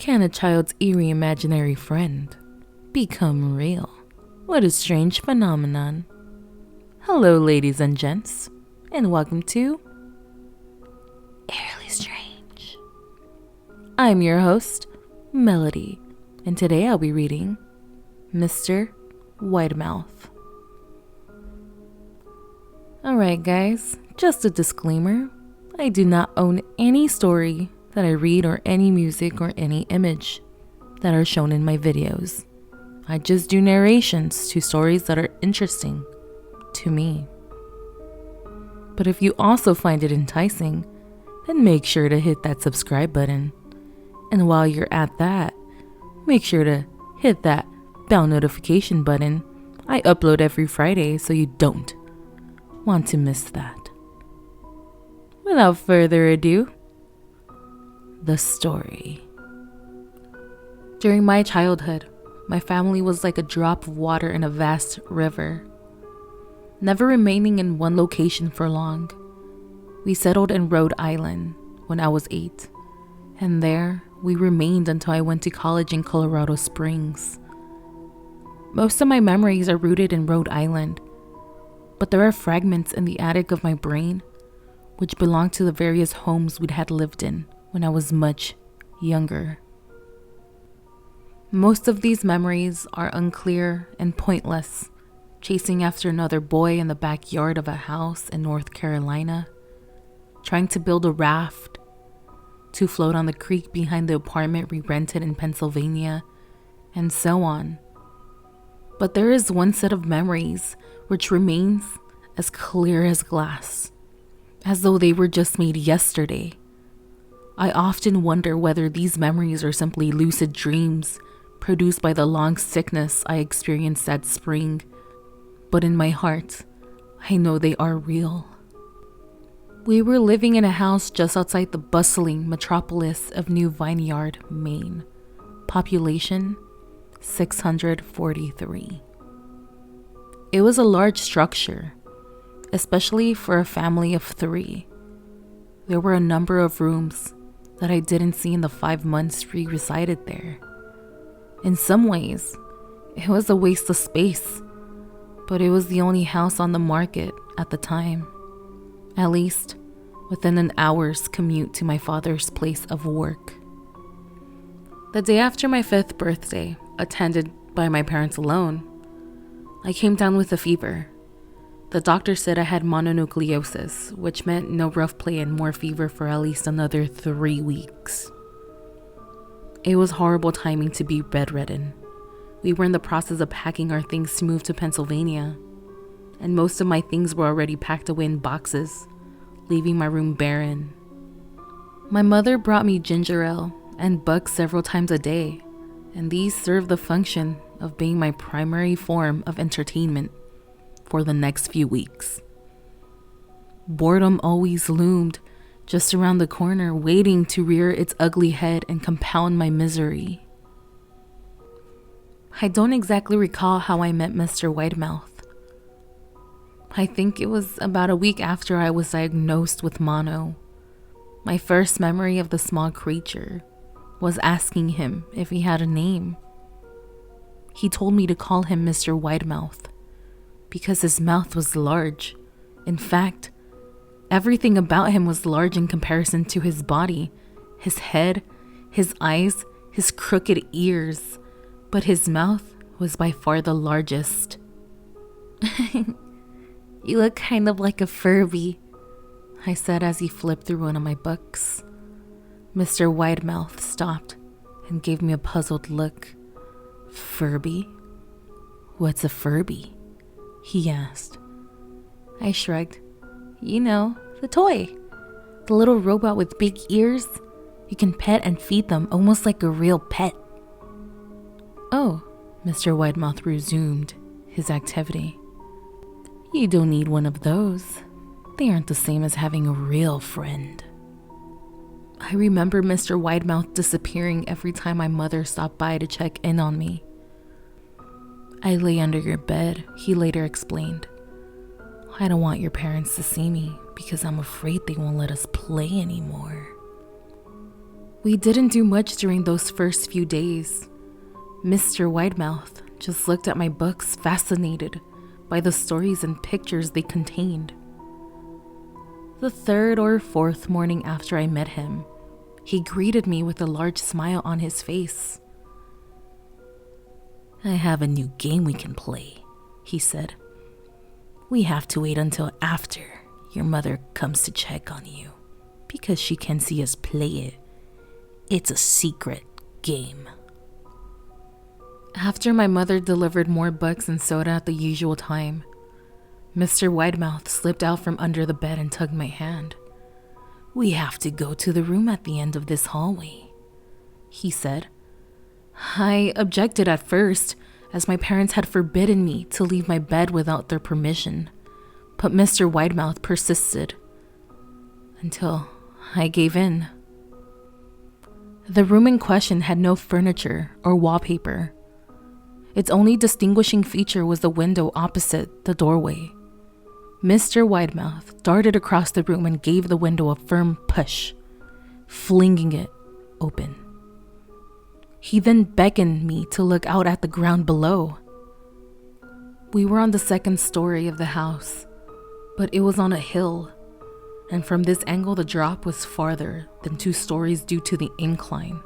Can a child's eerie imaginary friend become real? What a strange phenomenon. Hello, ladies and gents, and welcome to Eerily Strange. I'm your host, Melody, and today I'll be reading Mr. Widemouth. Alright guys, just a disclaimer, I do not own any story that I read or any music or any image that are shown in my videos. I just do narrations to stories that are interesting to me. But if you also find it enticing, then make sure to hit that subscribe button. And while you're at that, make sure to hit that bell notification button. I upload every Friday, so you don't want to miss that. Without further ado, the story. During my childhood, my family was like a drop of water in a vast river, never remaining in one location for long. We settled in Rhode Island when I was 8, and there we remained until I went to college in Colorado Springs. Most of my memories are rooted in Rhode Island, but there are fragments in the attic of my brain which belong to the various homes we'd had lived in when I was much younger. Most of these memories are unclear and pointless, chasing after another boy in the backyard of a house in North Carolina, trying to build a raft to float on the creek behind the apartment we rented in Pennsylvania, and so on. But there is one set of memories which remains as clear as glass, as though they were just made yesterday. I often wonder whether these memories are simply lucid dreams produced by the long sickness I experienced that spring, but in my heart, I know they are real. We were living in a house just outside the bustling metropolis of New Vineyard, Maine. Population 643. It was a large structure, especially for a family of 3. There were a number of rooms that I didn't see in the 5 months we resided there. In some ways, it was a waste of space, but it was the only house on the market at the time, at least within an hour's commute to my father's place of work. The day after my 5th birthday, attended by my parents alone, I came down with a fever. The doctor said I had mononucleosis, which meant no rough play and more fever for at least another 3 weeks. It was horrible timing to be bedridden. We were in the process of packing our things to move to Pennsylvania, and most of my things were already packed away in boxes, leaving my room barren. My mother brought me ginger ale and bugs several times a day, and these served the function of being my primary form of entertainment for the next few weeks. Boredom always loomed just around the corner, waiting to rear its ugly head and compound my misery. I don't exactly recall how I met Mr. Widemouth. I think it was about a week after I was diagnosed with mono. My first memory of the small creature was asking him if he had a name. He told me to call him Mr. Widemouth because his mouth was large. In fact, everything about him was large in comparison to his body, his head, his eyes, his crooked ears, but his mouth was by far the largest. You look kind of like a Furby, I said as he flipped through one of my books. Mr. Widemouth stopped and gave me a puzzled look. Furby? What's a Furby? He asked. I shrugged. You know, the toy. The little robot with big ears. You can pet and feed them almost like a real pet. Oh, Mr. Widemouth resumed his activity. You don't need one of those. They aren't the same as having a real friend. I remember Mr. Widemouth disappearing every time my mother stopped by to check in on me. I lay under your bed, he later explained. I don't want your parents to see me because I'm afraid they won't let us play anymore. We didn't do much during those first few days. Mr. Widemouth just looked at my books, fascinated by the stories and pictures they contained. The third or fourth morning after I met him, he greeted me with a large smile on his face. "I have a new game we can play," he said. "We have to wait until after your mother comes to check on you, because she can see us play it. It's a secret game." After my mother delivered more books and soda at the usual time, Mr. Widemouth slipped out from under the bed and tugged my hand. "We have to go to the room at the end of this hallway," he said. I objected at first, as my parents had forbidden me to leave my bed without their permission, but Mr. Widemouth persisted until I gave in. The room in question had no furniture or wallpaper. Its only distinguishing feature was the window opposite the doorway. Mr. Widemouth darted across the room and gave the window a firm push, flinging it open. He then beckoned me to look out at the ground below. We were on the second story of the house, but it was on a hill, and from this angle the drop was farther than 2 stories due to the incline.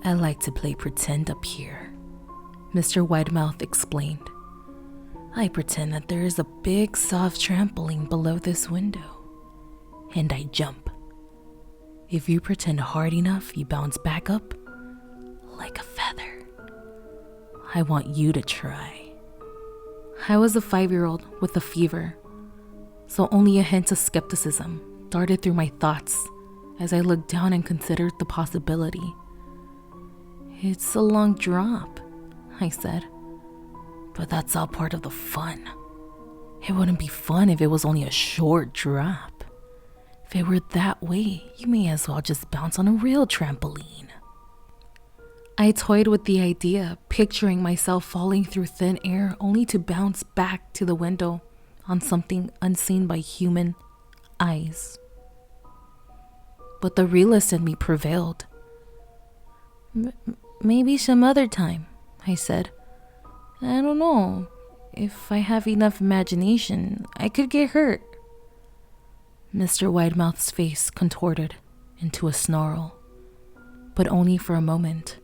"I like to play pretend up here," Mr. Widemouth explained. "I pretend that there is a big soft trampoline below this window, and I jump. If you pretend hard enough, you bounce back up like a feather. I want you to try." I was a 5-year-old with a fever, so only a hint of skepticism darted through my thoughts as I looked down and considered the possibility. "It's a long drop," I said, "but that's all part of the fun. It wouldn't be fun if it was only a short drop. If it were that way, you may as well just bounce on a real trampoline." I toyed with the idea, picturing myself falling through thin air only to bounce back to the window on something unseen by human eyes. But the realist in me prevailed. "Maybe some other time," I said. "I don't know. If I have enough imagination, I could get hurt." Mr. Widemouth's face contorted into a snarl, but only for a moment.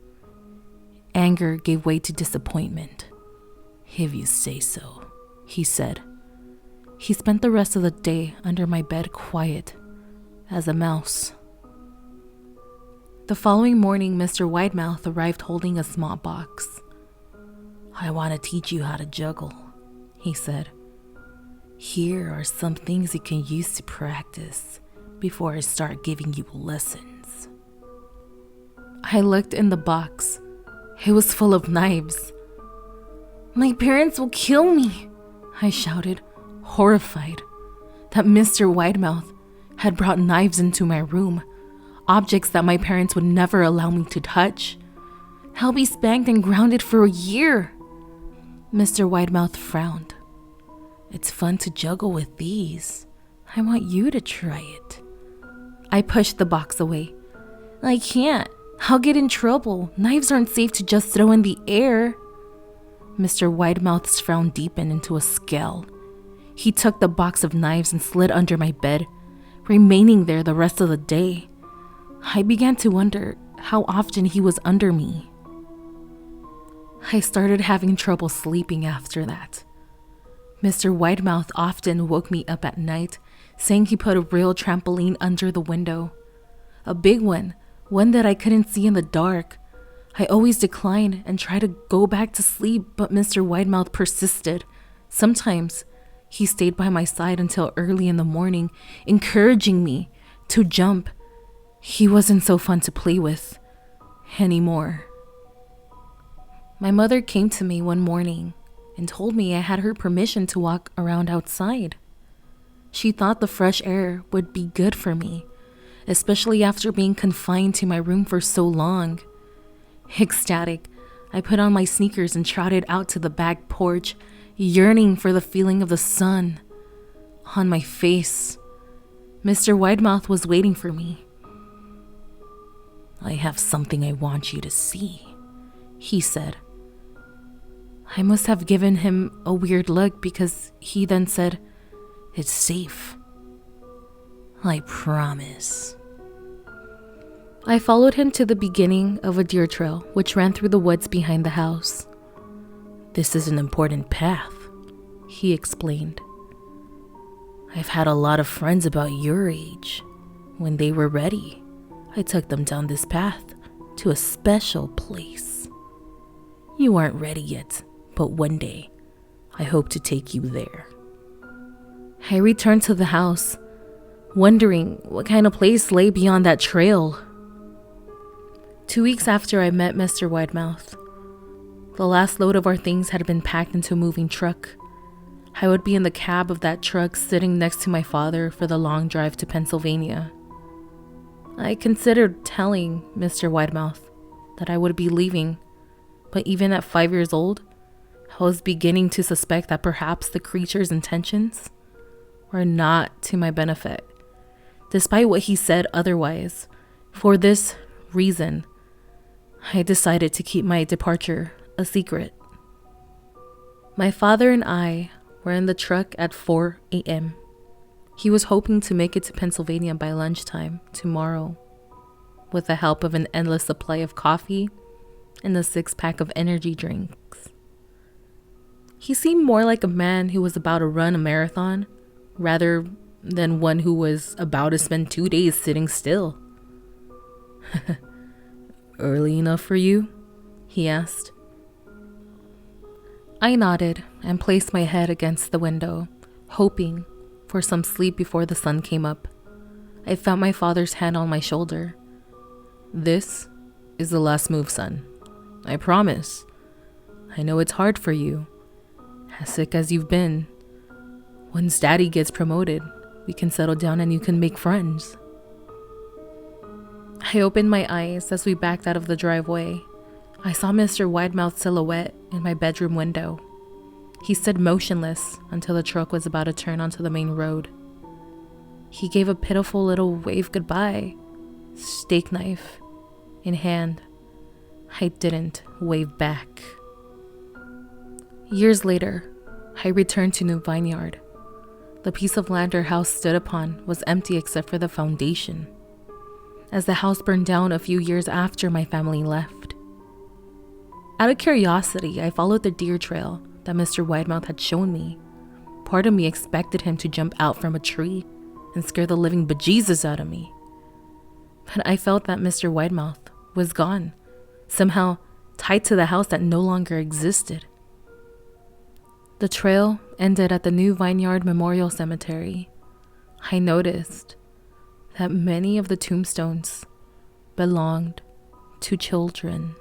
Anger gave way to disappointment. "If you say so," he said. He spent the rest of the day under my bed, quiet as a mouse. The following morning, Mr. Widemouth arrived holding a small box. "I want to teach you how to juggle," he said. "Here are some things you can use to practice before I start giving you lessons." I looked in the box. It was full of knives. "My parents will kill me," I shouted, horrified that Mr. Widemouth had brought knives into my room, objects that my parents would never allow me to touch. "I'll be spanked and grounded for a year." Mr. Widemouth frowned. "It's fun to juggle with these. I want you to try it." I pushed the box away. "I can't. I'll get in trouble. Knives aren't safe to just throw in the air." Mr. Widemouth's frown deepened into a scowl. He took the box of knives and slid under my bed, remaining there the rest of the day. I began to wonder how often he was under me. I started having trouble sleeping after that. Mr. Widemouth often woke me up at night, saying he put a real trampoline under the window. A big one that I couldn't see in the dark. I always declined and tried to go back to sleep, but Mr. Widemouth persisted. Sometimes he stayed by my side until early in the morning, encouraging me to jump. He wasn't so fun to play with anymore. My mother came to me one morning and told me I had her permission to walk around outside. She thought the fresh air would be good for me, especially after being confined to my room for so long. Ecstatic, I put on my sneakers and trotted out to the back porch, yearning for the feeling of the sun on my face. Mr. Widemouth was waiting for me. "I have something I want you to see," he said. I must have given him a weird look because he then said, "It's safe. I promise." I followed him to the beginning of a deer trail which ran through the woods behind the house. "This is an important path," he explained. "I've had a lot of friends about your age. When they were ready, I took them down this path to a special place. You aren't ready yet, but one day, I hope to take you there." I returned to the house, wondering what kind of place lay beyond that trail. 2 weeks after I met Mr. Widemouth, the last load of our things had been packed into a moving truck. I would be in the cab of that truck sitting next to my father for the long drive to Pennsylvania. I considered telling Mr. Widemouth that I would be leaving, but even at 5 years old, I was beginning to suspect that perhaps the creature's intentions were not to my benefit, despite what he said otherwise. For this reason, I decided to keep my departure a secret. My father and I were in the truck at 4 a.m. He was hoping to make it to Pennsylvania by lunchtime tomorrow, with the help of an endless supply of coffee and a 6-pack of energy drinks. He seemed more like a man who was about to run a marathon rather than one who was about to spend 2 days sitting still. "Early enough for you?" he asked. I nodded and placed my head against the window, hoping for some sleep before the sun came up. I felt my father's hand on my shoulder. "This is the last move, son. I promise. I know it's hard for you, as sick as you've been. Once Daddy gets promoted, we can settle down and you can make friends." I opened my eyes as we backed out of the driveway. I saw Mr. Widemouth's silhouette in my bedroom window. He stood motionless until the truck was about to turn onto the main road. He gave a pitiful little wave goodbye, steak knife in hand. I didn't wave back. Years later, I returned to New Vineyard. The piece of land our house stood upon was empty except for the foundation, as the house burned down a few years after my family left. Out of curiosity, I followed the deer trail that Mr. Widemouth had shown me. Part of me expected him to jump out from a tree and scare the living bejesus out of me. But I felt that Mr. Widemouth was gone, somehow tied to the house that no longer existed. The trail ended at the New Vineyard Memorial Cemetery. I noticed that many of the tombstones belonged to children.